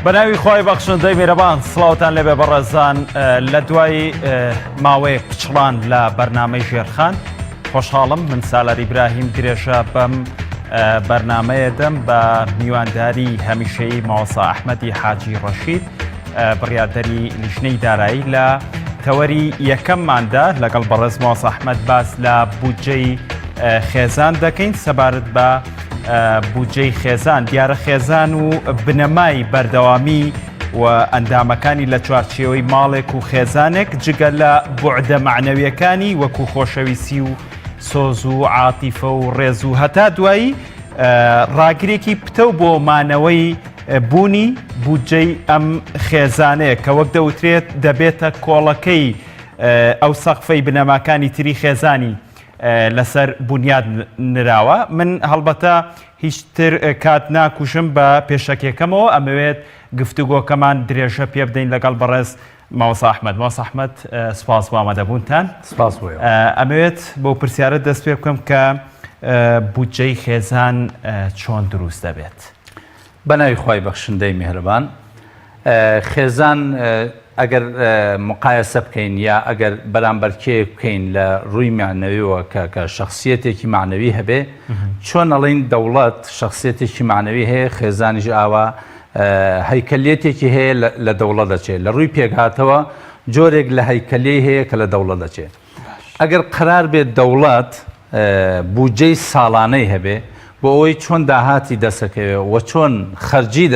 بەناوی خۆی بەخشندەی میرەبان سڵاوتان لێبێ بەڕێزان لە دوای ماوەیەک پچڵان لە بەرنامەی ژێرخان خۆشحاڵم من سالار ئیبراهیم درێژە بەم بەرنامەیەدەم بە میوانداری هەمیشەیی ماوەسا ئەحمەدی حاجی ڕەشید بڕیاردەری لیژنەی دارایی لە تەوەری یەکەمماندا لەگەڵ بەڕێز ماوەسا ئەحمەد باس لە بودجەی خێزان دەکەین سەبارەت بە بودجەی خێزان دیارە خێزان و بنەمای بەردەوامی و ئەندامەکانی لە چوارچێوەی ماڵێک و خێزانێک جگە لە بوعدە معنەویەکانی وەکو خۆشەویستی و سۆز و عاتیفە و ڕێز و هەتا دوایی ڕاگرێکی پتە بۆ مانەوەی بوونی بودجەی ئەم خێزانەیە کە وەک دەوترێت دەبێتە کۆڵەکەی ئەو سەقفەی بنەماکانی تری خێزانی لەسەر بنیاد نراوە من هەڵبەتە هیچتر کات ناکوشم بە پێشەکێکەمەوە ئەمەوێت گفتوگۆکەمان درێژە پێ بدەین لەگەڵ بەڕێز ماوەسا ئەحمەد. ماوەسا ئەحمەد سپاس بۆ ئامادەبوونتان. سپاس بۆ ئەمەوێت بۆ پرسیارە دەست پێ بکەم کە بودجەی خێزان چۆن دروست دەبێت. بەناوی خۆی بەخشندەی میهرەبان خێزان ئەگەر مقایسە بکەین یا ئەگەر بەرامبەرکێ بکەین لە ڕووی معنەویەوە کە شخصیەتێکی معنەوی هەبێ چۆن ئەڵین دەوڵەت شخصیەتێکی معنەوی هەیە خێزانیش ئاوا هەیکەلێتێکی هەیە لە دەوڵەت دەچێت لە ڕووی پێکهاتەوە جۆرێک لە هەیکەلەی هەیە کە لە دەوڵەت دەچێت ئەگەر قرار بێت دەوڵەت بودجەی ساڵانەی هەبێ بۆ ئەوەی چۆن داهاتی دەسەکەوێت و چۆن خەرجی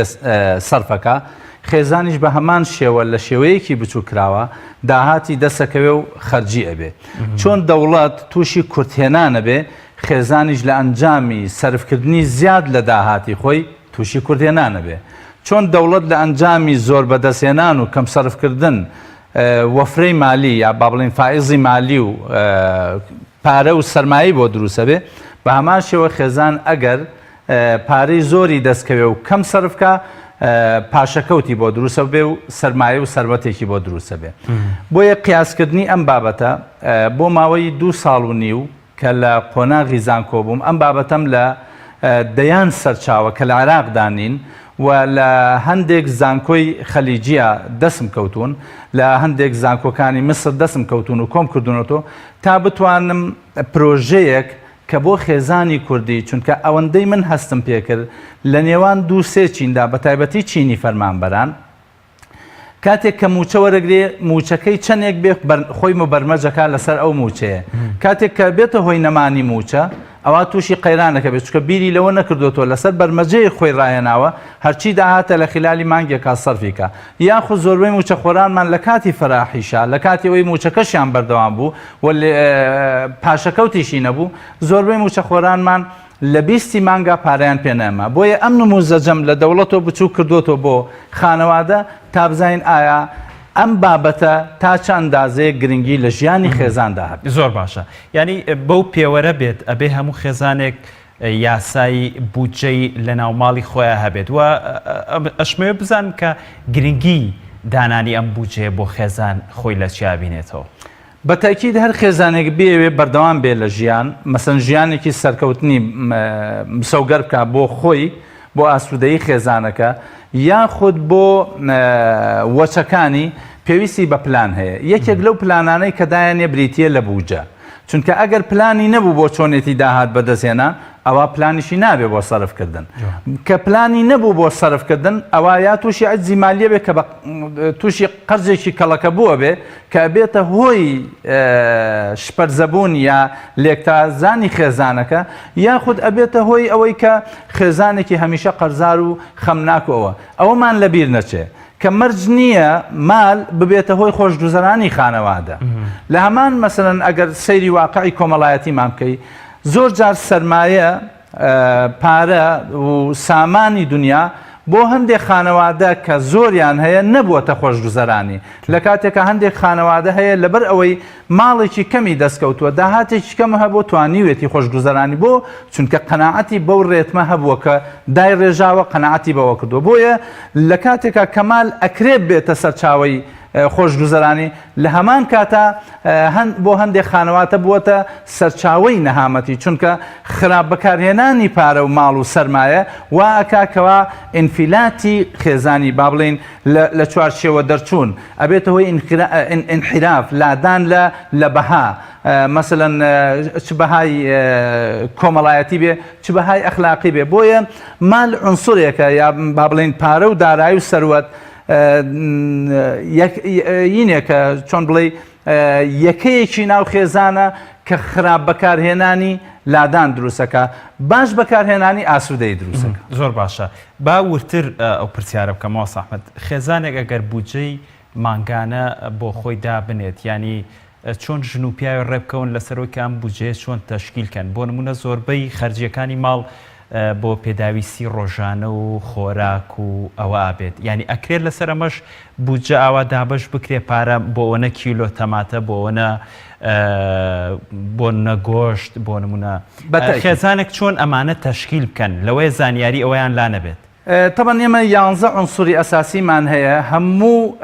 سەرفەکە خێزانیش بە هەمان شێوە لە شێوەیەکی بچوو کراوە داهاتی دەسەکەوێ و خەرجی ئەبێ چۆن دەوڵەت تووشی کورتهێنانە بێ خێزانیش لە ئەنجامی سەرفکردنی زیاد لە داهاتی خۆی تووشی کورتهێنانە بێ چۆن دەوڵەت لە ئەنجامی زۆر بەدەستهێنان و کەم سەرفکردن وەفرەی مالی یا با بڵین فائزی مالی و پارە و سەرمایی بۆ دروستە بێ بە هەمان شێوە خێزان ئەگەر پارەی زۆری دەستکەوێ و کەم سەرفکە پاشەکەوتی بۆ دروستە بێ و سەرمایە و سەربەتێکی بۆ دروستە بێ بۆیە قیاسکردنی ئەم بابەتە بۆ ماوەی 2 ساڵ و نیو کە لە قۆناغی زانکۆ بووم ئەم بابەتەم لە دەیان سەرچاوە کە لە عێراق دانین و لە هەندێک زانکۆی خەلیجیە دەسم کەوتون لە هەندێک زانکۆکانی مسر دەسم کەوتون و کۆم کردوونەوە تا بتوانم پرۆژەیەک کە بۆ خێزانی کوردی چونکە ئەوەندەی من هەستم پێکرد لە نێوان 2-3 چیندا بە تایبەتی چینی فەرمانبەران کاتێک کە موچە وەرەگرێ موچەکەی چەندێک بێ خۆی مبەرمەجەکە لەسەر ئەو موچەیە کاتێک کە بێتە هۆی نەمانی موچە ئەوە تووشی قەیرانەکە بێت چونکە بیری لەوە نەکردوەوە لەسەر بەرمەجەی خۆی ڕایەناوە هەرچی داهاتە لە خلالی مانگێکا سەرفیکە یاخود زۆربەی موچە خۆرانمان لە کاتی فەراحیشا لە کاتی ئەوەی موچەکەشیان بەردەوام بوو و پاشەکەوتیشی نەبوو زۆربەی موچە خۆرانمان لە 20 مانگا پارەیان پێنەما بۆیە ئەم نموزەجەم لە دەوڵەتەوە بچوو کردوەوە بۆ خانەوادە تا بزانین ئایا ئەم بابەتە تا چەند ئەندازەیە گرنگی لە ژیانی خێزاندا هەبێت. زۆر باشە یعنی بەو پێوەرە بێت ئەبێ هەموو خێزانێک یاسای بودجەی لە ناوماڵی خۆیان هەبێت و ئەشمەوێ بزانم کە گرنگی دانانی ئەم بودجێ بۆ خێزان خۆی لە چیا بینێتەوە. بە تاکید هەر خێزانێک بێوێ بەردەوام بێ لە ژیان مەسەن ژیانێکی سەرکەوتنی مسەوگەر بکە بۆ خۆی بۆ ئاسوودەیی خێزانەکە یاخود بۆ وەچەکانی پێویستی بە پلان هەیە یەکێک لەو پلانانەی کە دایانێ بریتیە لە بودجە چونکە ئەگەر پلانی نەبوو بۆ چۆنێتی داهات بەدەستهێنان ئەوە پلانیشی نابێ بۆ سەرفکردن کە پلانی نەبوو بۆ سەرفکردن ئەوە یا تووشی عەجزی مالیە بێ کە تووشی قەرزێکی کەڵەکە بووە بێ کە بێتە هۆی شپەرزەبوون یا لێکتازانی خێزانەکە یاخود ئەبێتە هۆی ئەوەی کە خێزانێکی هەمیشە قەرزار و خەمناکەوە ئەوەمان لەبیر نەچێ کە مەرج نییە مال ببێتە هۆی خۆشگوزەرانی خانەوادە لە هەمان مەسەلەن ئەگەر سەیری واقعی کۆمەڵایەتیمان بکەی زۆر جار سەرمایە پارە و سامانی دنیا بۆ هەندێک خانەوادە کە زۆریان هەیە نەبووەتە خۆشگوزەرانی لە کاتێکە هەندێک خانەوادە هەیە لەبەر ئەوەی ماڵێکی کەمی دەستکەوتووە داهاتێکی کەم هەبوو توانیوێتی خۆشگوزەرانی بۆ چونکە قەناعەتی بەو ڕێتمە هەبووە کە دای ڕێژاوە قەناعەتی بەوە کردووە بۆیە لە کاتێکە کەمال ئەکرێت بێتە سەرچاوەی خۆشگوزەرانی لە هەمان کاتە بۆ هەندێک خانەواتە بووەتە سەرچاوەی نەهامەتی چونکە خراپ بەکارهێنانی پارە و ماڵ و سەرمایە وا ئەکاکەوە ئینفیلاتی خێزانی با بڵین لە چوارچێوە دەرچوون ئەبێتە هۆی ئینحراف لادان لە بەها مثلەن چ بەهای کۆمەڵایەتی بێ چ بەهای ئەخلاقی بێ بۆیە مال عنسورێکە یا با بڵین پارە و دارایی و سەروەت یینێکە چۆن بڵێ یەکەیەکی ناو خێزانە کە خراپ بەکارهێنانی لادان دروستەکە باش بەکارهێنانی ئاسوودەی دروستەکە. زۆر باشە با ورتر ئەو پرسیارە بکەمەوە ساحمەد خێزانێک ئەگەر بودجەی مانگانە بۆ خۆی دابنێت ینی چۆن ژن و پیاوی ڕێبکەون لەسەرەوەی کام بودجێ چۆن تەشکیلکەن بۆ نمونە زۆربەی خەرجیەکانی ماڵ بۆ پێداویستی ڕۆژانە و خۆراک و ئەوە ئابێت ینی ئەکرێت لەسەر ئەمەش بودجە ئاوا دابش بکرێ پارە بۆ ئەوەنە کیلۆ تەماتە بۆ ئەوەنە بۆ نەگۆشت بۆ نمونە خێزانێک چۆن ئەمانە تەشکیل بکەن لەوەی زانیاری ئەوەیان لا نەبێت. طبعا ئێمە 11 عنسوری ئەساسیمان هەیە هەموو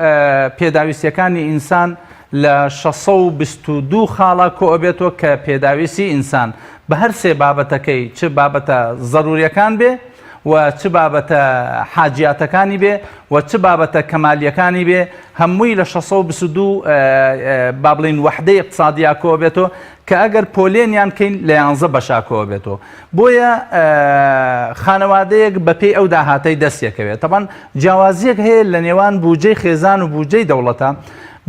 پێداویستیەکانی ئینسان لە 622 خاڵە کۆئۆبێتەوە کە پێداویستی ئینسان بە هەر سێ بابەتەکەی چ بابەتە ضرورەکان بێ و چ بابەتە حاجیاتەکانی بێ و چ بابەتە کەمالیەکانی بێ هەمووی لە 622 با بڵین وەحدەی اقتصادیا کۆئۆبێتەوە کە ئەگەر پۆلێنیان کەین لە 11 بەشا کۆئۆبێتەوە بۆیە خانەوادەیەک بەپێی ئەو داهاتەی دەستێکەوێت تەبەن جیاوازیەک هەیە لە نێوان بودجەی خێزان و بودجەی دەوڵەتە.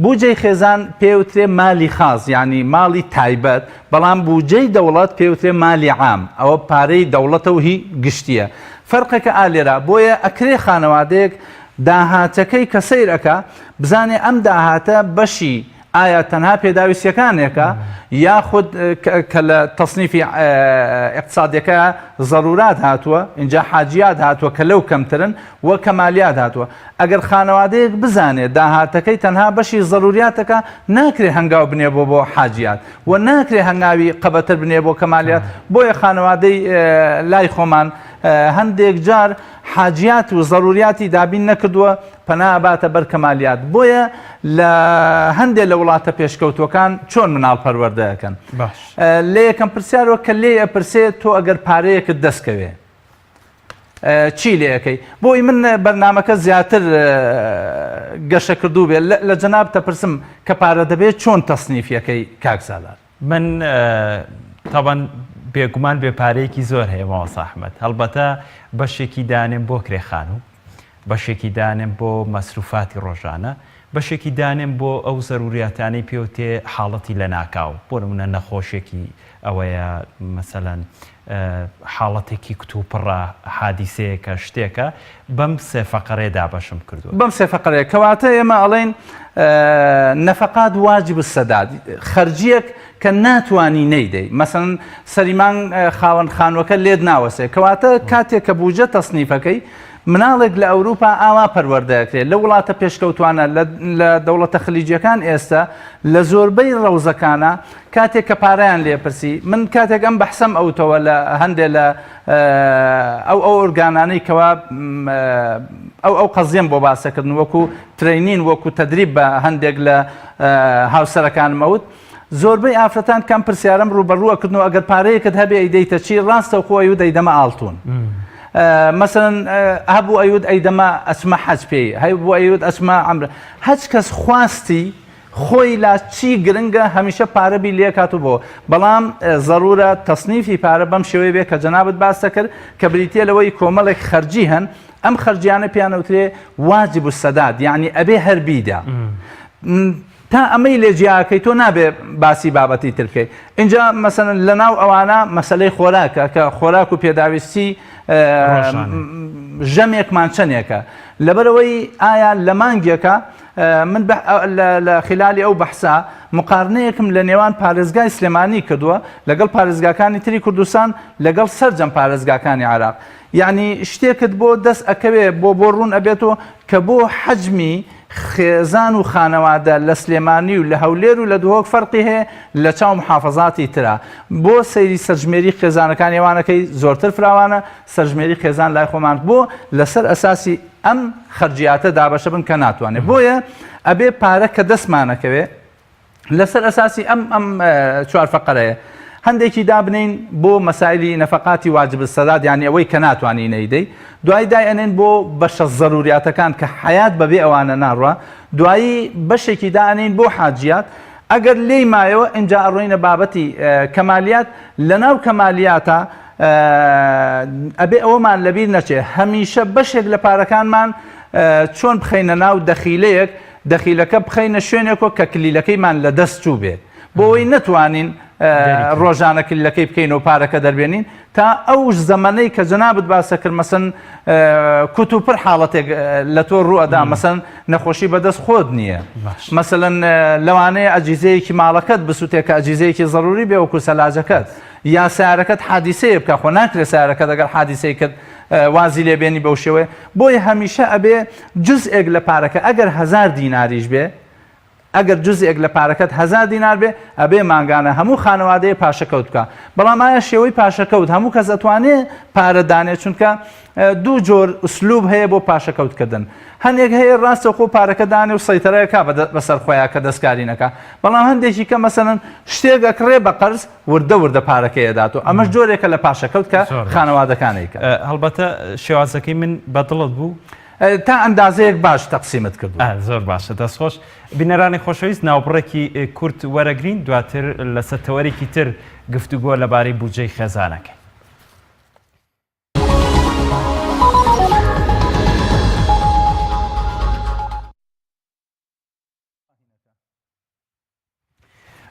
بودجەی خێزان پێوترێ مالی خاص یعنی ماڵی تایبەت بەڵام بودجەی دەوڵەت پێوترێ مالی عام ئەوە پارەی دەوڵەتە و هی گشتیە فەرقێکە ئالێرا بۆیە ئەکرێ خانەوادەیەک داهاتەکەی کە سەیرەکە بزانێ ئەم داهاتە بەشی ئایا تەنها پێداویستیەکانێکە یاخود کە لە تەصنیفی اقتصادیەکە ضرورات هاتووە اینجا حاجیات هاتووە کە لەو کەمترن وە کەمالیات هاتووە ئەگەر خانەوادەیەک بزانێت داهاتەکەی تەنها بەشی ضروریاتەکە ناکرێ هەنگاو بنێ بۆ حاجیات و ناکرێ هەنگاوی قەبەتر بنێ بۆ کەمالیات بۆیە خانەوادەی لای خۆمان هەندێک جار حاجیات و ضروریاتی دابین نەکردووە پەنا ئەباتە بەر کەمالیات بۆیە لە هەندێک لە وڵاتە پێشکەوتوەکان چۆن مناڵ پەروەردەکەن لێ یەکەم پرسیارەوە کە لێ ئەپرسێت تۆ ئەگەر پارەیەکت دەستکەوێ چی لێەکەی بۆی من بەرنامەکە زیاتر گەشە کردو بێ لە جەناب تەپرسم کە پارە دەبێت چۆن تەصنیفیەکەی کاک سالار. من تاوان بێگومان بێپارەیەکی زۆر هەیە ماوە ساحمەد هەڵبەتە بەشێکی دانێم بۆ کرێخان و بەشێکی دانێم بۆ مەسروفاتی ڕۆژانە بەشێکی دانێم بۆ ئەو زەروریاتانەی پێوتێ حاڵەتی لە ناکاو بۆ نمونە نەخۆشێکی ئەوەیە مەسەلەن حاڵەتێکی کتوپڕە حادیسەیەکە شتێکە بەم سێ فەقەرێدا بەشم کردووە بەم سێ فەقەرێ کەواتە ئێمە ئەڵێن نەفەقات واجب السەداد خەرجیەک کە ناتوانی نەیدەی مەسەن سەریمان خاوەن خانوەکە لێت ناوەسێ کەواتە کاتێک کە بودجە تەصنیفەکەی مناڵێک لە ئەوروپا ئاوا پەروەردەکرێت لە وڵاتە پێشکەوتوانە لە دەوڵەتە خلیجیەکان ئێستا لە زۆربەی ڕەوزەکانە کاتێک کە پارەیان لێپرسی من کاتێک ئەم بەحسەم ئەوتەوە لە هەندێک لە ئەو ئۆرگانانەی کەوا ئەو قەزیەم بۆ باسەکردن وەکو ترینین وەکو تەدریب بە هەندێک لە هاوسەرەکانمەوت زۆربەی ئافرەتان کەم پرسیارم ڕوبەڕووەکردنەوە ئەگەر پارەیەکت هەبێ ئەیدەیتە چی ڕاستە خۆی و دەیدەمە ئاڵتون مثلا هەبوو ئەیود ئەیدەمە ئەچمە حەج پێی هەبوو ئەیود ئەچمە عەمرە هەچ کەس خواستی خۆی لا چی گرنگە هەمیشە پارەبی لێکاتو بۆ بەڵام ضرورە تەصنیفی پارە بەم شێوەیە بێ کە جەنابەت باس دەکرد کە بریتە لەوەی کۆمەڵێک خەرجی هەن ئەم خەرجیانە پیانەوترێ واجب السەداد یعنی ئەبێ هەر بیدا تا ئەمەی لێجیاکەی تۆ نابێ باسی بابەتی تر بکەیت اینجا مەسەن لەناو ئەوانە مەسەلەی خۆراکە کە خۆراک و پێداویستی ژەمێکمان چەندێکە لەبەرەوەی ئایا لە مانگێکە من لە خلالی ئەو بەحسا مقارنەیەکم لە نێوان پارێزگای سلێمانی کردووە لەگەڵ پارێزگاکانی تری کوردستان لەگەڵ سەرجەم پارێزگاکانی عێراق یعنی شتێکت بۆ دەست ئەکەوێ بۆ ڕوون ئەبێتەوە کە بۆ حەجمی خێزان و خانەوادە لە سلێمانی و لە هەولێر و لە دووهۆک فەرقی هەیە لە چاو محافەزاتی ترا بۆ سەیری سەرژمێری خێزانەکان ێوانەکەی زۆرتر فراوانە سەرژمێری خێزان لای خۆمان بۆ لەسەر ئەساسی ئەم خەرجیاتە دابەشە بن کە ناتوانێت بۆیە ئەبێ پارە کە دەستمانەکەوێ لەسەر ئەساسی ئەم چوار فەقەرەیە هەندێکی دابنین بۆ مەسایلی نەفەقاتی واجب السەداد یعنی ئەوەی کە ناتوانین نەیدەی دوای دایەنێن بۆ بەشە زەروریاتەکان کە حیات بەبێ ئەوانە ناڕوە دوایی بەشێکی دانین بۆ حاجیات ئەگەر لێی مایەوە ئینجا ئەڕۆینە بابەتی کەمالیات لەناو کەمالیاتە ئەبێ ئەوەمان لەبیر نەچێ هەمیشە بەشێک لە پارەکانمان چۆن بخەینە ناو دەخیلەیەک دەخیلەکە بخەینە شوێنێکەوە کە کلیلەکەیمان لە دەست چوو بێ بۆ ئەوەی نەتوانین ڕۆژانە کلیلەکەی بکەین و پارەکە دەربێنین تا ئەو زەمانەی کە جەنابەت باسە کرد مەسەن کوت و پڕ حاڵەتێک لە تۆ ڕوئەدا مەسەن نەخۆشی بەدەست خۆت نییە مەسەن لەوانەیە ئەجیزەیەکی ماڵەکەت بسووتێکە ئەجیزەیەکی ضروری بێ وەکو سەلاجەکەت یا سیارەکەت حادیسەیە بکە خۆ ناکرێت سیارەکەت ئەگەر حادیسەی کرد وازی لێبێنی بەو شێوەیە بۆیە هەمیشە ئەبێ جزئێک لە پارەکە ئەگەر 1000 دیناریش بێ ئەگەر جزئێک لە پارەکەت 1000 دینار بێ ئەبێ ماگانە هەموو خانەوادەیە پاشەکەوت بکە بەڵام ئایا شێوەی پاشەکەوت هەموو کەس دەتوانێت پارەدانێت چونکە دوو جۆر ئوسلوب هەیە بۆ پاشەکەوتکردن هەندێک هەیە ڕاستەخۆ پارەکەدانێ و سەیتەرەیەکا بەسەر خۆیان کە دەستکاری نەکا بەڵام هەندێکی کە مەسەڵەن شتێک ئەکڕێ بە قەرز وردە پارەکەی دەداتەوە ئەمەش جۆرێکە لە پاشەکەوت کە خانەوادەکانەی کە هەڵبەتە شێوازەکەی من بەدڵت بوو تا ئەندازەیەک باش تەقسیمت کردو زۆر باشە دەستخۆش بینەرانی خۆشەویست ناوبڕێکی کورت وەرەگرین دواتر لەسەر تەوەرێکی تر گفتوگۆ لەبارەی بودجەی خێزانەکەی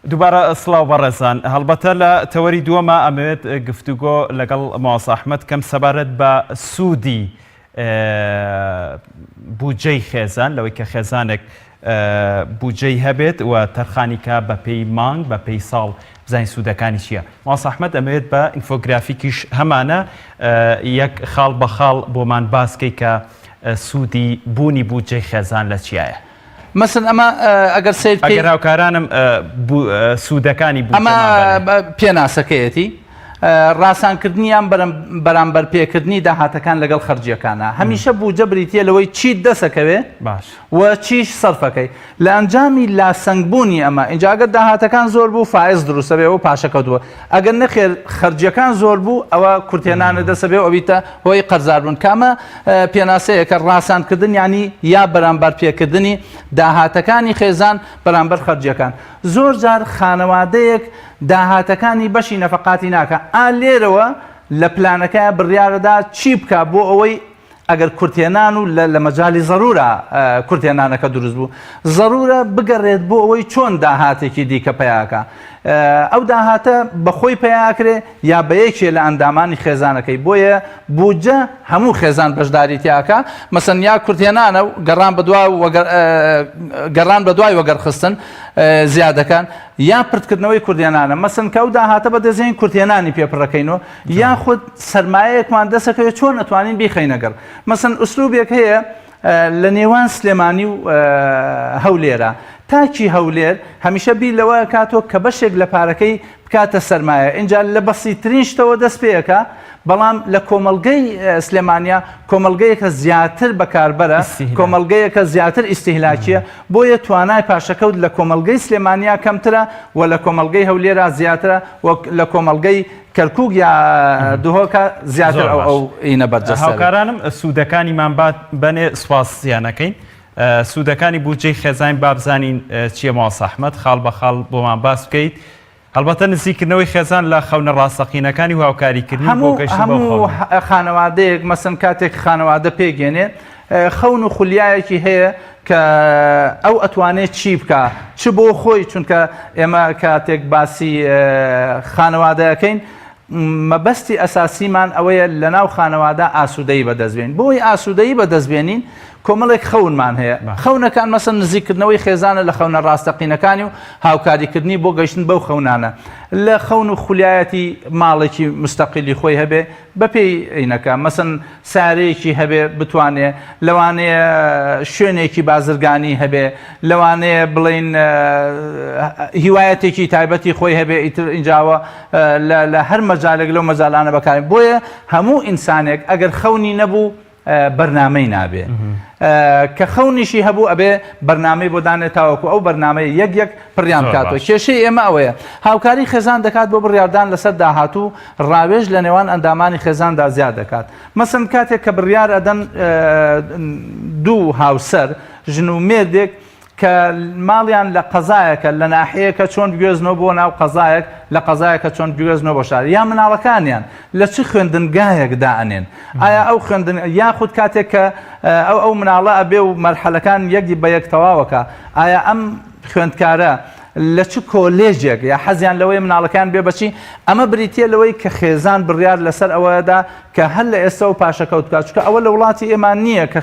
دووبارە سڵاو بەڕێزان هەڵبەتە لە تەوەری دووەمە ئەمەوێت گفتوگۆ لەگەڵ ماوەسا ئەحمەد کەم سەبارەت بە سوودی بودجەی خێزان لەوەی کە خێزانێک بودجەی هەبێت و تەرخانیکە بە پێی مانگ بە پێی ساڵ بزانین سوودەکانی چییە ماوەسا ئەحمەد ئەمەوێت بە ئینفۆگرافیکیش هەمانە یەک خاڵ بە خاڵ بۆمان باسکەی کە سوودی بوونی بودجەی خێزان لە چیایە مەسن ئەمە ئەگەر سیر ئەگەر هاوکارانم سوودەکانی ئەمە پێناسەکەیەتی ڕاستانکردنیان بەرامبەر پێکردنی داهاتەکان لەگەڵ خەرجیەکانە هەمیشە بودجە بریتە لەوەی چیت دەسەکەوێ باش و چیش سەرفەکەی لە ئەنجامی لاسەنگبوونی ئەمە ئینجاگەر داهاتەکان زۆر بوو فائز دروستە بێ و پاشەکەوتووە ئەگەر نەخێر خەرجیەکان زۆر بوو ئەوە کورتێنانە دەسە بێ ئەویتە هۆی قەرزاربوون کامە پێناسەیە کە ڕاستانکردن ینی یا بەرامبەر پێکردنی داهاتەکانی خێزان بەرامبەر خەرجیەکان زۆر جار خانەوادەیەک داهاتەکانی بەشی نەفەقاتی ناکە لێرەوە لە پلانەکە بڕیارەدا چی بکە بۆ ئەوەی ئەگەر کورتێنان و لە مەجای زەرورە کورتێنانەکە دروست بوو زەرورە بگەڕێت بۆ ئەوەی چۆن داهاتێکی دیکە پەیاکە ئەو داهاتە بەخۆی پەیاکرێ یا بە یەکێ لە ئەندامانی خێزانەکەی بۆیە بودجە هەموو خێزان بەشداری تیاکە مەسەن یا کورتێنانە و گەڕان بە دوای وەگەڕخستن زیادەکان یا پرتکردنەوەی کوردێنانە مەسن کە ئەو داهاتە بەدەزێن کورتێنانی پێپڕەکەینەوە یا خود سەرمایەیەکمان دەسەکەوێت چۆن نەتوانین بیخەینەگەر مەسن ئوسلوبێک هەیە لە نێوان سلێمانی و هەولێرە تاکی هەولێر هەمیشە بیر لەوە کاتۆ کە بەشێک لە پارەکەی بکاتە سەرمایە اینجا لە بەسیترین شتەوە دەست پێیەکە بەڵام لە کۆمەلگەی سلێمانیا کۆمەلگەیەکە زیاتر بەکاربەرە کۆمەلگەیەکە زیاتر ئیستیهلاکیە بۆیە توانای پاشەکەوت لە کۆمەلگەی سلێمانیا کەمترە و لە کۆمەلگەی هەولێرە زیاترە و لە کۆمەلگەی کەرکووک یا دوهۆکە زیاتر ئەو ئینە بەرجەستە هاوکارانم سوودەکانیمان بەنێ سوپاسیانەکەین سوودەکانی بودجەی خێزان بابزانین چییە ماوەسا ئەحمەد خاڵ بە خاڵ بۆمان باس بکەیت هەڵبەتە نزیکردنەوەی خێزان لە خەونە ڕاستەقینەکانی و هاوکاریکردنی بۆ گەشت هەموو خانەوادەیەک مەسن کاتێک خانەوادە پێگەێنێ خەون و خولیایەکی هەیە کە ئەو ئەتوانێت چی بکە چ بۆ خۆی چونکە ئێمە کاتێک باسی خانەوادەکەین مەبەستی ئەساسیمان ئەوەیە لە ناو خانەوادە ئاسوودەی بەدەستبێن بۆی ئاسوودەی بەدەستبێنین کۆمەڵێک خەونمان هەیە خەونەکان مەسەن نزیکردنەوەی خێزانە لە خەونە ڕاستەقینەکانی و هاوکاریکردنی بۆ گەیشتن بەو خەونانە لە خەون و خولایەتی ماڵێکی مستەقیلی خۆی هەبێ بەپێی عینەکە مەسەن سارەیەکی هەبێ بتوانێ لەوانەیە شوێنێکی بازرگانی هەبێ لەوانەیە بڵین هیوایەتێکی تایبەتی خۆی هەبێ ئیتر اینجاوە لە هەر مەجالێک لەو مەجالانە بەکارێن بۆیە هەموو ئینسانێک ئەگەر خەونی نەبوو بەرنامەی نابێ کە خەونیشی هەبوو ئەبێ بەرنامەی بۆ دانێتاوەکو ئەو بەرنامەی یەک پڕیان بکاتەوە کێشەی ئێمە ئەوەیە هاوکاری خێزان دەکات بۆ بڕیاردان لەسەر داهاتوو ڕاوێژ لە نێوان ئەندامانی خێزاندا زیاد دەکات مەسەن کاتێک کە بڕیار ئەدەن دوو هاوسەر ژن و مێردێک کە ماڵیان لە قەزایەکە لە ناحەیەکە چۆن بگوێزنەوە بۆ ناو قەزایەک لە قەزایەکە چۆن بگوێزنەوە بۆ شار یا مناڵەکانیان لە چ خوێندنگایەکدا ئەنێن ئایا ئەو خوێندن یاخود کاتێک کە ئەو مناڵە ئەبێ و مەرحەلەکان یەکی بە یەک تەواوەکە ئایا ئەم خوێندکارە لە چ کۆلێژێک یا حەزیان لەوەی مناڵەکان بێ بەچی ئەمە بریتە لەوەی کە خێزان بڕیار لەسەر ئەوەدا کە هەر لە ئێستا و پاشەکەوت بکات چونکە ئەوە لە وڵاتی ئێمە نییە کە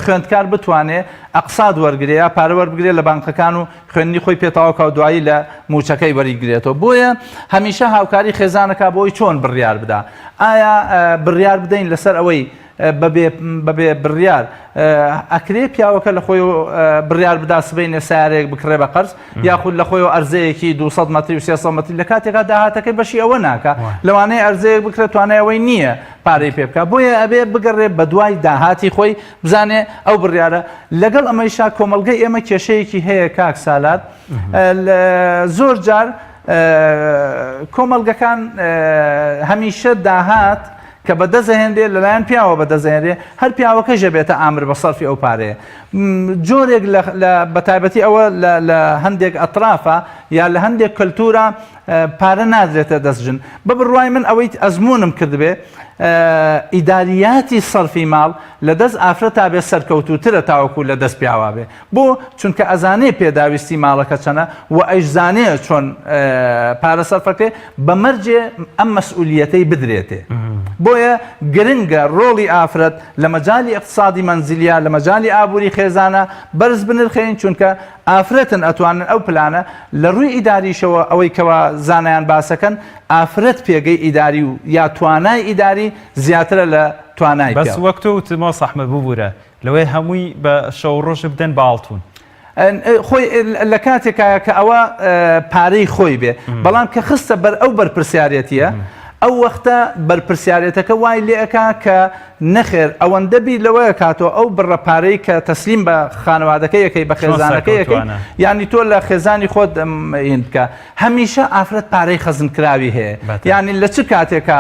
خوێندکار بتوانێت ئەقساد وەرگێ یا پارە وەربگرێت لە بانکەکان و خوێندنی خۆی پێتاوەکە و دوایی لە موچەکەی وەریگرێتەوە بۆیە هەمیشە هاوکاری خێزانەکە بۆی چۆن بڕیار بدا ئایا بڕیار بدەین لەسەر ئەوەی بەبێ بڕیار ئەکرێ پیاوەکە لە خۆی بڕیار بدا سبەینێ سیارێک بکڕێ بە قەرز یاخود لە خۆی ئەرزەیەکی 200 مەتری و 300 مەتری لە کاتێکا داهاتەکەی بەشی ئەوە ناکە لەوانەیە ئەرزەیەک بکرێت توانای ئەوەی نییە پارەی پێ بکە بۆیە ئەبێ بگەڕێ بە دوای داهاتی خۆی بزانێ ئەو بڕیارە لەگەڵ ئەمەیشا کۆمەلگەی ئێمە کێشەیەکی هەیە کاک سالات زۆر جار کۆمەلگەکان هەمیشە داهات کە بەدەزەهێنرێ لەلایەن پیاوە بەدەزەهێنرێ هەر پیاوەکە ژەبێتە ئامر بە سەرفی ئەو پارەیە جۆرێک لە بەتایبەتی ئەوە لە هەندێک ئەطرافە یا لە هەندێک کەلتورە پارە نادرێتە دەستژن بە بڕوای من ئەوەی ئەزمونم کردبێ ئیداریاتی سەرفی ماڵ لە دەست ئافرەتا بێ سەرکەوتوترە تاوەکو لە دەست پیاوا بێ بۆ چونکە ئەزانێ پێداویستی ماڵەکە چەنە و ئەیشزانێ چۆن پارە سەرفەکەی بەمەرجێ ئەم مەسئولیەتەی بدرێتێ بۆیە گرنگە ڕۆڵی ئافرەت لە مەجالی اقتصادی منزلیە لە مەجالی ئابووری خێزانە بەرز بنرخێن چونکە ئافرەتن ئەتوانن ئەو پلانە لە ڕووی ئیداریشەوە ئەوەی کەوا زانایان باسەکەن ئافرەت پێگەی ئیداری و یا توانای ئیداری زیاترە لە توانای بەس وەکتۆ وتمەوە سەحمە ببوورە لەوەی هەمووی بە شەو ڕۆژ بدەن باڵتون خۆی لە کاتێکایە کە ئەوە پارەی خۆی بێ بەڵام کە خستە بەر ئەو بەرپرسیارەتیە ئەو وەختە بەرپرسیارەتەکە وای لێەکە کە نەخێر ئەوەندە بیر لەوەیە کاتەوە ئەو بڕەپارەی کە تەسلیم بە خانەوادەکەی یەکەی بە خێزانەکەی یەکەی یعنی تۆ لە خێزانی خۆت بکە هەمیشە ئافرەت پارەی خەزنکراوی هەیە یعنی لە چ کاتێکە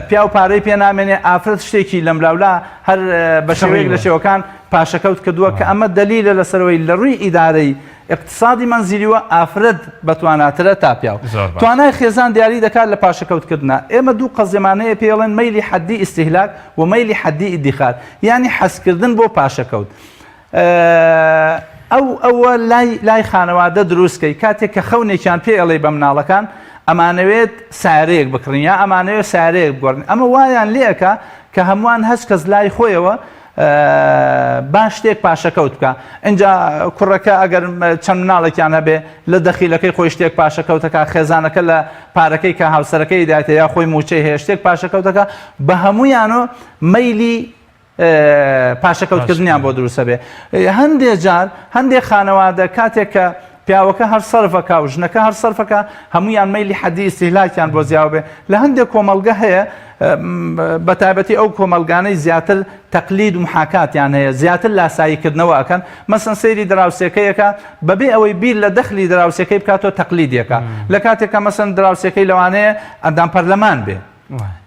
پیا و پارەی پێ نامێنێ ئافرەت شتێکی لەملاولا هەر بە شێوەیەک لە شێوەکان پاشەکەوت کردووە کە ئەمە دلیلە لەسەرەوەی لە ڕووی ئیدارەی اقتصادی منزلیوە ئافرەت بەتواناترە تا پیاو توانای خێزان دیاری دەکات لە پاشەکەوتکردنا ئێمە دوو قەزیمانەیە پێڵێن مەیلی حەدی ئیستیهلاک و مەیلی حەدی ئیدیخار یعنی حەزکردن بۆ پاشەکەوت ئەوە لای خانەوادە دروستکەی کاتێک کە خەونێکیان پێ ئەڵێ بە مناڵەکان ئەمانەوێت سارەیەک بکڕین یا ئەمانەوێت سارەیەک بگۆڕن ئەمە وایان لێەکە کە هەمووان هەست کەس لای خۆیەوە باش شتێک پاشەکەوت بکە اینجا کوڕەکە ئەگەر چەند مناڵێکیان هەبێ لە دەخیلەکەی خۆی شتێک پاشەکەوتەکە خێزانەکە لە پارەکەی کە هاوسەرەکەی دایێتە یا خۆی موچەی هەیە شتێک پاشەکەوتەکە بە هەموویانەوە مەیلی پاشەکەوتکردنیان بۆ دروستە بێ هەندێک جار هەندێک خانەوادە کاتێک کە پیاوەکە هەر سەرفەکە و ژنەکە هەر سەرفەکە هەمویان مەیلی حەدی ئیستیهلاکیان بۆ زیاو بێ لە هەندێک کۆمەلگە هەیە بەتایبەتی ئەو کۆمەلگانەی زیاتر تەقلید و محاکاتیان هەیە زیاتر لاساییکردنەوە ئەکەن مەسەن سەیری دراوسێکەیەکە بەبێ ئەوەی بیر لە دەخلی دراوسێکەی بکاتەوە تەقلیدیەکە لە کاتێکە مەسەن دراوسێکەی لەوانەیە ئەندام پەرلەمان بێ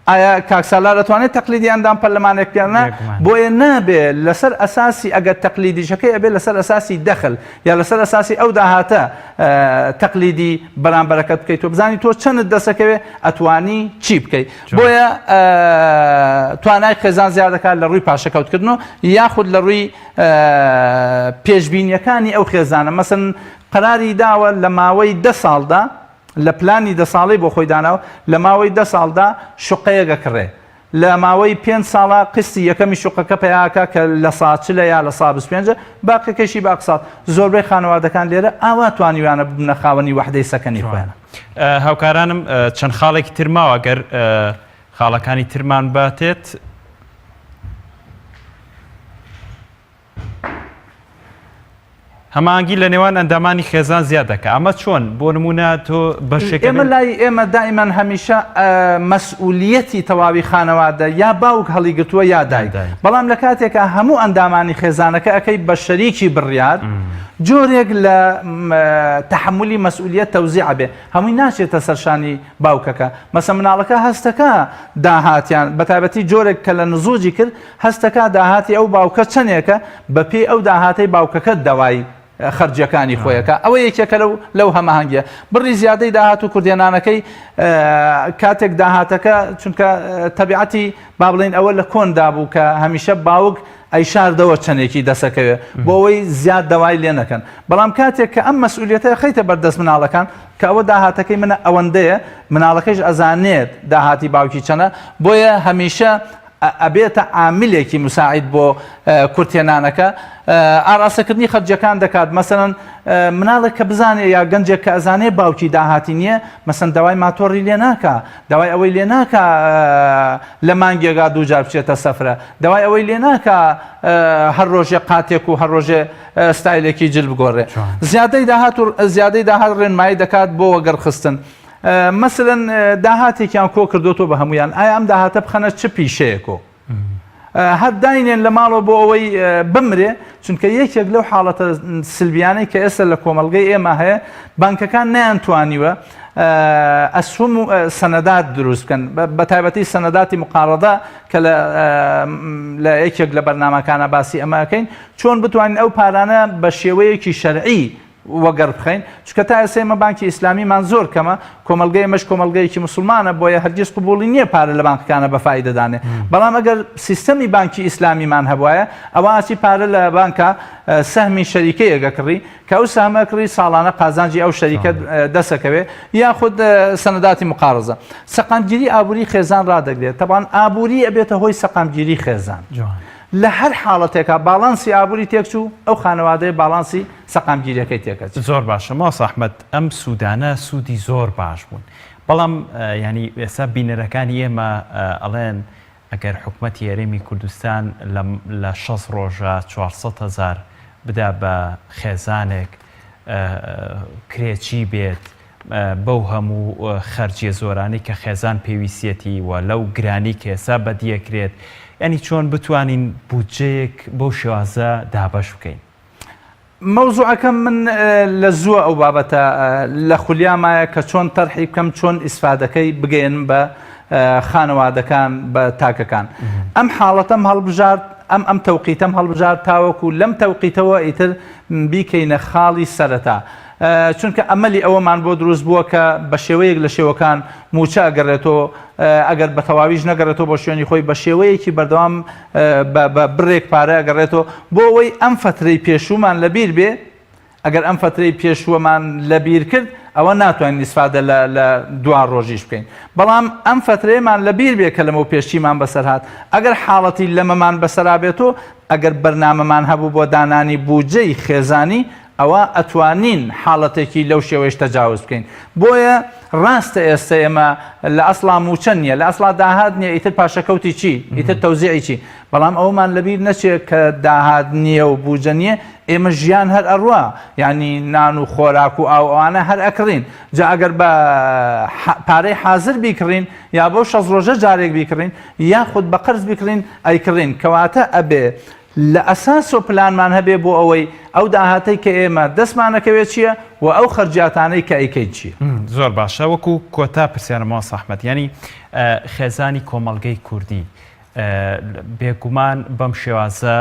ئایا کاکسالار دەتوانێت تەقلیدی ئەندام پەرلەمانێک پێێنە بۆیە نابێ لەسەر ئەساسی ئەگەر تەقلیدیشەکەی ئەبێ لەسەر ئەساسی دەخل یا لەسەر ئەساسی ئەو داهاتە تەقلیدی بەرامبەرەکەت بکەیت تۆ بزانی تۆ چەندت دەسەکەوێ ئەتوانی چی بکەیت بۆیە توانای خێزان زیاد دەکات لە ڕووی پاشەکەوتکردنەوە یاخود لە ڕووی پێشبینیەکانی ئەو خێزانە مەسەن قەراری داوە لە ماوەی 10 ساڵدا لە پلانی 10 ساڵی بۆ خۆی داناوە لە ماوەی 10 ساڵدا شوقەیەکە کڕێ لە ماوەی 5 ساڵە قستی یەکەمی شوقەکە پێیاکە کە لە ساچلە یا لە سا 25 باقیەکەشی باقسات زۆربەی خانەوادەکان لێرە ئاوا توانیوانە ببنە خاوەنی وحدەی سەکەنی خۆیانە. هاوکارانم چەند خاڵێکی ترماوە گەر خاڵەکانی ترمان باتێت هەمانگی لە نێوان ئەندامانی خێزان زیاد دەکە ئەمە چۆن بۆ نمونە تۆ بەشێک ئێمە لای ئێمە دائیمان هەمیشە مەسئولیەتی تەواوی خانەوادە یا باوک هەڵیگرتووە یا دایک بەڵام لە کاتێکە هەموو ئەندامانی خێزانەکە ئەەکەی بە شەریکی بڕیار جۆرێک لە تحملی مەسئولیت تەوزیع بێ هەمووی ناچێتە سەرشانی باوکەکە مەسە مناڵەکە هەستەکە داهاتیان بەتایبەتی جۆرێک کە لە نزوجی کرد هەستەکە داهاتی ئەو باوکە چەندێکە بەپێی ئەو داهاتەی باوکەکە دەوای خەرجەکانی خۆیەکە ئەوە یەکێکە لەو هەماهەنگیە بڕی زیادەی داهات و کوردێنانەکەی کاتێک داهاتەکە چونکە تەبیعەتی با بڵێن ئەوە لە کۆندا بوو کە هەمیشە باوک ئەیشاردەوە چەندێکی دەسەکەوێ بۆ ئەوەی زیاد دەوای لێ نەکەن بەڵام کاتێک کە ئەم مەسئولیەتە خەیتە بەردەست مناڵەکان کە ئەوە داهاتەکەی منە ئەوەندەیە مناڵەکەیش ئەزانێت داهاتی باوکی چەنە بۆیە هەمیشە ئەبێتە عاملێکی مساعید بۆ کورتێنانەکە ئاراستەکردنی خەرجەکان دەکات مەسەرەن مناڵێک کە بزانێ یا گەنجێک کە ئەزانێ باوکی داهاتی نییە مەسەن داوای ماتۆڕی لێ ناکە داوای ئەوەی لێ ناکە لە مانگێگا دووجار بچێتە سەفرە داوای ئەوەی لێ ناکە هەر ڕۆژێ قاتێک و هەر ڕۆژێ ستایلێکی جل بگۆڕێ زیادەی داهات ڕێنمایی دەکات بۆ وەگەڕخستن مەسەلەن داهاتێکیان کۆ کردوتۆ بە هەمویان ئایا ئەم داهاتە بخەنە چ پیشەیەکۆ هەر داینێن لە ماڵەوە بۆ ئەوەی بمرێ چونکە یەکێک لەو حاڵەتە سلبیانەی کە ئێستا لە کۆمەڵگەی ئێمە هەیە بانکەکان نەیانتوانیوە ئەسوم سەنەدات دروست بکەن بە تایبەتی سەنەداتی مقاڕەدا کە لە یەکێک لە بەرنامەکانە باسی ئەمەکەین چۆن بتوانین ئەو پارانە بە شێوەیەکی شەرعی وەگەر بخەین چکە تا ئێستا بانکی ئیسلامیمان زۆر کەمە کۆمەلگەی مەش کۆمەلگەیەکی مسلمانە بۆیە هەرگیز قبوڵی نییە پارە لە بانکەکانە بە فایدەدانێ بەڵام ئەگەر سیستەمی بانکی ئیسلامیمان هەبوایە ئەوە ئاچی پارە لە بانکە سەهمی شەریکەیەگە کڕی کە ئەو سەهمە کڕی ساڵانە قازانجی ئەو شەریکە دەسەکەوێ یاخود سەنەداتی مقارزە سەقامگیری ئابووری خێزان ڕادەگرێت تەبان ئابووری ئەبێتە هۆی سەقامگیری خێزان لە هەر حاڵەتێکە باڵانسی ئابووری تێکچوو ئەو خانەوادەی باڵانسی سەقامگیریەکەی تێکەچ زۆر باشە ماس ئەحمەد ئەم سوودانە سوودی زۆر باش بوون بەڵام ینی ئێستا بینەرەکانی ئێمە ئەڵێن ئەگەر حکوومەتی هەرێمی کوردستان لە 6 ڕۆژە 400,000 بدا بە خێزانێک کرێکی بێت بەو هەموو خەرجیە زۆرانی کە خێزان پێویستەتی و لەو گرانی کە ئێستا بەدیەکرێت ینی چۆن بتوانین بودجەیەک بەو شێوازە دابەش بکەین مەوزوعەکەم من لە زووە ئەو بابەتە لە خولیامایە کە چۆن تەرحی بکەم چۆن ئیسفادەکەی بگەین بە خانەوادەکان بە تاکەکان ئەم حاڵەتەم هەڵبژارد ئەم تەوقیتەم هەڵبژار تاوەکو لەم تەوقیتەوە ئیتر بیکەینە خاڵی سەرەتا چونکە ئەمەلی ئەوەمان بۆ دروست بووە کە بە شێوەیەک لە شێوەکان موچە ئەگەڕێتەوە ئەگەر بە تەواویش نەگەڕێتەوە بۆ شوێنی خۆی بە شێوەیەکی بەردەوام بە بڕێک پارە ئەگەڕێتەوە بۆ ئەوەی ئەم فترەی پێشوومان لەبیر بێ ئەگەر ئەم فترەی پێشووەمان لەبیر کرد ئەوە ناتوانین ئیسفادە لە دوان ڕۆژیش بکەین بەڵام ئەم فترەیەمان لەبیر بێ کە لەمە پێشچیمان بەسەر هات ئەگەر حاڵەتی لەمەمان بەسەرا بێتەوە ئەگەر بەرنامەمان هەبوو بۆ دانانی بودجەی خێزانی ئەوە ئەتوانین حاڵەتێکی لەو شێوەیەش تەجاوز بکەین بۆیە ڕاستە ئێستا ئێمە لە ئەسڵا موچە نییە لە ئەسڵا داهات نییە ئیتر پاشەکەوتی چی ئیتر تەوزیعی چی بەڵام ئەومان لەبیر نەچێت کە داهات نییە و بودجە نییە ئێمە ژیان هەر ئەڕوا ینی نان و خۆراک و ئەوانە هەر ئەکڕین جا ئەگەر بە پارەی حازر بیکڕین یا بۆ 6 ڕۆژە جارێک بیکڕین یاخود بە قەرز بیکڕین ئەیکڕین کەواتە ئەبێ لە ئەساس و پلانمان هەبێ بۆ ئەوەی ئەو داهاتەی کە ئێمە دەستمانەکەوێت چییە و ئەو خەرجیاتانەی کە ئەیکەیت چییە زۆر باشە وەکو کۆتا پرسیارە ماس ئەحمەد ینی خێزانی کۆمەڵگەی کوردی بێگومان بەم شێوازە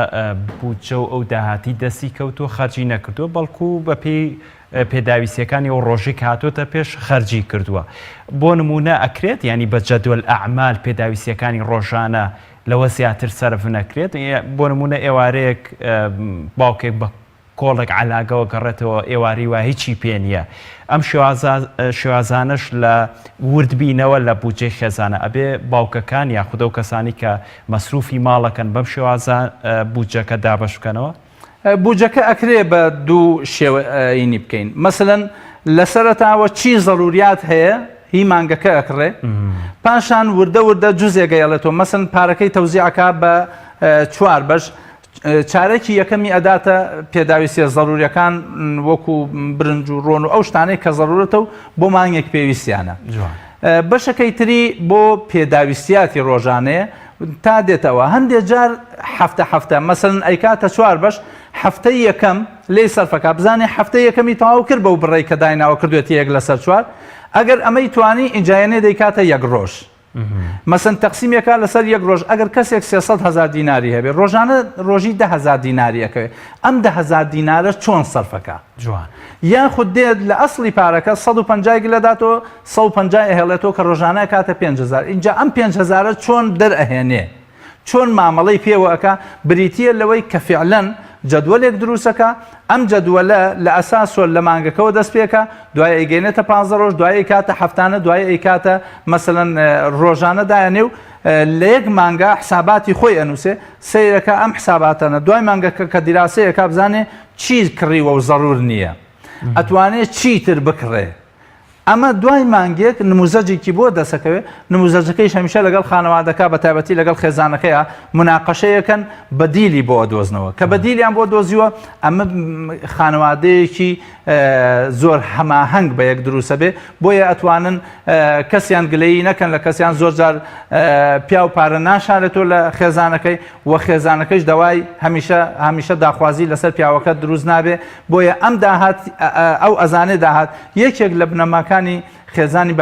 بودجە و ئەو داهاتی دەستی کەوتۆ خەرجی نەکردووە بەڵکو بە پێی پێداویستیەکانی ئەو ڕۆژێک هاتۆتە پێش خەرجی کردووە بۆ نمونە ئەکرێت ینی بە جەدول ئەعمال پێداویستیەکانی ڕۆژانە لەوە زیاتر سەرف نەکرێت بۆ نمونە ئێوارەیەک باوکێک بە کۆڵێک علاگەوە گەڕێتەوە ئێواری وە هیچی پێ نییە ئەم شێوازانش لە وردبینەوە لە بودجێ خێزانە ئەبێ باوکەکان یا خودە و کەسانی کە مەسروفی ماڵەکەن بەم شێوازان بودجەکە دابەش بکەنەوە بودجەکە ئەکرێ بە دوو شێوەینی بکەین مەسەڵەن لە سەرەتاوە چی ضروریات هەیە هی مانگەکە ئەکڕێ پاشان وردە جوزێک گەیەڵێتەوە مەسەن پارەکەی تەوزیعەکە بە 4 بەش چارەکی یەکەمی ئەداتە پێداویستیە ضروریەکان وەکو برنج و ڕۆن و ئەو شتانەی کە ضرورەتە و بۆ مانگێک پێویستیانە بەشەکەی تری بۆ پێداویستیاتی ڕۆژانەیە تا دێتەوە هەندێک جار هەفتە مەسەن ئەیکاتە 4 بەش هەفتەی یەکەم لێی سەرفەکە بزانێ هەفتەی یەکەمی تەواو کرد بەو بڕێی کە دایناوە کردوێتی یەک لەسەر 4 ئەگەر ئەمەی توانی ئینجایەنێ دەیکاتە 1 ڕۆژ مەسەن تەقسیمێکە لەسەر 1 ڕۆژ ئەگەر کەسێک 300,000 دیناری هەبێ ڕۆژانە ڕۆژی 10,000 دیناریەکەوێ ئەم 10,000 دینارە چۆن سەرفەکە جوان یاخود دێت لە ئەسڵی پارەکە 150 لەداتەوە 150 ئەهێڵێتەوە کە ڕۆژانە کاتە 5,000 اینجا ئەم 5,000 چۆن دەرئەهێنێ چۆن مامەڵەی پێوەکە بریتە لەوەی کە فعلەن جدولێک دروستەکە ئەم جدولە لە ئەساسۆ لە مانگەکەەوە دەست پێکە دوای ئەیگەینێتە 15 ڕۆژ دوای کاتە هەفتانە دوای ئەیکاتە مەسەلەن ڕۆژانە دایانێ و لە یەک مانگە حساباتی خۆی ئەنووسێ سیرەکە ئەم حساباتەنە دوای مانگەکە کە دیراسەیەکە بزانێ چی کڕیوە و ضرور نییە ئەتوانێت چیتر بکڕێ ئەمە دوای مانگێک نموزەجێکی بۆ دەسەکەوێت نموزەجەکەی هەمیشە لەگەڵ خانەوادەکە بە تایبەتی لەگەڵ خێزانەکەیە مناقەشەیەکەن بەدیلی بۆ دۆزنەوە کە بەدیلیان بۆ دۆزیوە ئەمە خانەوادەیەکی زۆر هەماهەنگ بە یەک دروسە بێ بۆیە ئەتوانن کەسیان گلەیی نەکەن لە کەسیان زۆر جار پیا و پارە ناشارێتەوە لە خێزانەکەی و خێزانەکەیش دەوای هەمیشە داخوازی لەسەر پیاوەکە دروست نابێ بۆیە ئەم داهات ئەو ئەزانێ داهات یەکێک لە بنەماکانی خێزانی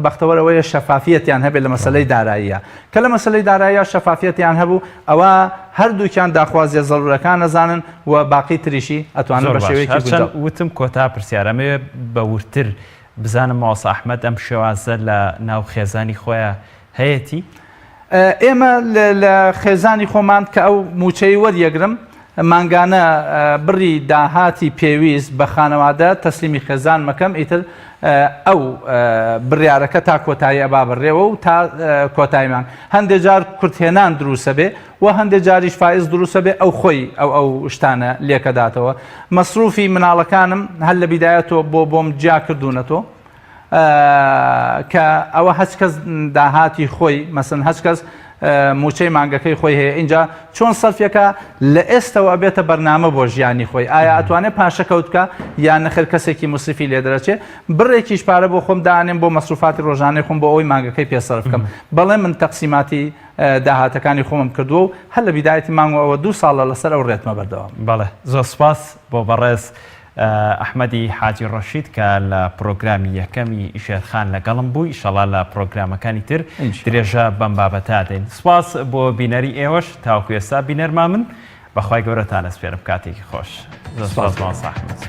بەختەوەرەوەیە شەفافیەتیان هەبێت لە مەسەلەی داراییە کە لە مەسەلەی داراییە شەفافیەتیان هەبوو ئەوە هەردووکیان داخوازیە زەڕورەکان نەزانن و باقی تریشی ئەتوانن بە شێوەیەکی وتم کۆتا پرسیارەمەوێ بە ورتر بزانم ماوەسا ئەحمەد ئەم شێوازە لە ناو خێزانی خۆیان هەیەی ئێمە لە خێزانی خۆمان کە ئەو موچەی وەریەگرم مانگانە بڕی داهاتی پێویست بە خانەوادە تەسلیمی خێزان مەکەم ئیتر ئەو بڕیارەکە تا کۆتایی ئەبا بڕێەوە و تا کۆتاییمان هەندێک جار کورتهێنان دروسە بێ و هەندێک جاریش فائز دروسە بێ ئەو خۆی ئەو شتانە لێکەداتەوە مەسروفی مناڵەکانم هەر لە بیدایەتەوە بۆم جیا کردوونەتەوە کە ئەوە هەچ کەس داهاتی خۆی مەسن هەچ کەس موچەی مانگەکەی خۆی هەیە اینجا چۆن سەرفێکە لە ئێستەوە بێتە بەرنامە بۆ ژیانی خۆی ئایا ئەتوانێت پاشەکەوتکە یان نەخێر کەسێکی موسیفی لێ دەرەچێت بڕێکیش پارە بۆ خۆم دانێم بۆ مەسروفاتی ڕۆژانەی خۆم بۆ ئەوی مانگەکەی پێسەرف بکەم بەڵێ من تەقسیماتی داهاتەکانی خۆمم کردووە و هەر لە بیدایەتی مانگەوە 2 ساڵە لەسەر ئەو ڕێتمە بەردەوام بەڵێ زۆر سپاس بۆ بەڕێز ئەحمەدی حاجی ڕەشید کە لە پرۆگرامی یەکەمی ئیشێرخان لەگەڵم بوو ئیشەڵا لە پرۆگرامەکانی تر درێژە بەم بابەتە دێن سپاس بۆ بینەری ئێوەش تاوەکو ئێستا بینەرما من بەخوای گەورەتان ئەسپێرم کاتێکی خۆش. سپاس ماوەسا ئەحمەد.